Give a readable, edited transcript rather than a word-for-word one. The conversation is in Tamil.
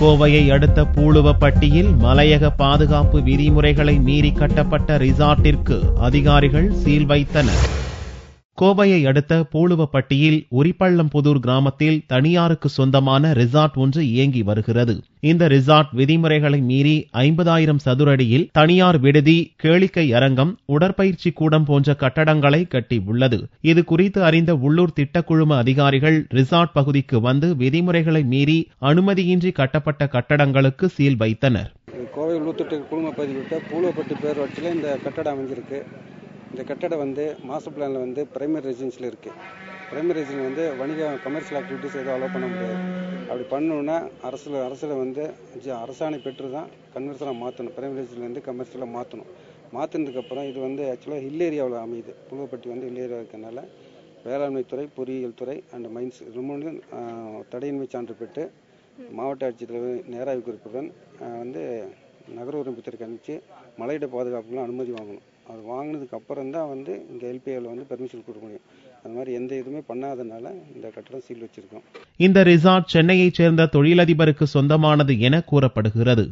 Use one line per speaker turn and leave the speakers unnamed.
கோவையை அடுத்த பூளுவப்பட்டியில் மலையக பாதுகாப்பு விதிமுறைகளை மீறி கட்டப்பட்ட ரிசார்ட்டிற்கு அதிகாரிகள் சீல் வைத்தனர். கோவையை அடுத்த பூளுவப்பட்டியில் உரிப்பள்ளம்புதூர் கிராமத்தில் தனியாருக்கு சொந்தமான ரிசார்ட் ஒன்று இயங்கி வருகிறது. இந்த ரிசார்ட் விதிமுறைகளை மீறி 50,000 சதுர அடியில் தனியார் விடுதி, கேளிக்கை அரங்கம், உடற்பயிற்சி கூடம் போன்ற கட்டடங்களை கட்டியுள்ளது. இது குறித்து அறிந்த உள்ளூர் திட்டக்குழும அதிகாரிகள் ரிசார்ட் பகுதிக்கு வந்து விதிமுறைகளை மீறி அனுமதியின்றி கட்டப்பட்ட கட்டடங்களுக்கு சீல் வைத்தனர்.
கோவை உள்ளூர் திட்ட குழும பகுதியில் பூளுவப்பட்டி பேரூராட்சியில் இந்த கட்டடம் அமைஞ்சிருக்கு. இந்த கட்டடம் மாஸ்டர் பிளானில் பிரைமரி ரெசிடென்சியில் இருக்குது. பிரைமரி ரெசிடென்ஸ் வணிக கமர்ஷியல் ஆக்டிவிட்டிஸ் எதுவும் அலோவ் பண்ண முடியாது. அப்படி பண்ணணுன்னா அரசில் அரசாணை பெற்று தான் கன்வெர்ஷனாக மாற்றணும். பிரைமரி ரெசிடென்ஸ் கமர்ஷியலாக மாற்றணும். மாற்றினதுக்கப்புறம் இது ஆக்சுவலாக ஹில் ஏரியாவில் அமையுது. பூளுவப்பட்டி ஹில் ஏரியா இருக்கிறதுனால வேளாண்மைத்துறை, பொறியியல் துறை அண்ட் மைன்ஸ் ரொம்ப தடையின்மை சான்று பெற்று மாவட்ட ஆட்சித்தலைவர் நேராக குறிப்புடன் நகர உரிமைத்துறைக்கு அனுப்பிச்சு மலையிட பாதுகாப்புலாம் அனுமதி வாங்கணும். அது வாங்கினதுக்கு அப்புறம் தான் இங்கே எல்பிஐவில் பெர்மிஷன் கொடுக்க முடியும். அது மாதிரி எந்த இதுவுமே பண்ணாதனால இந்த கட்டடம் சீல் வச்சிருக்கோம்.
இந்த ரிசார்ட் சென்னையைச் சேர்ந்த தொழிலதிபருக்கு சொந்தமானது என கூறப்படுகிறது.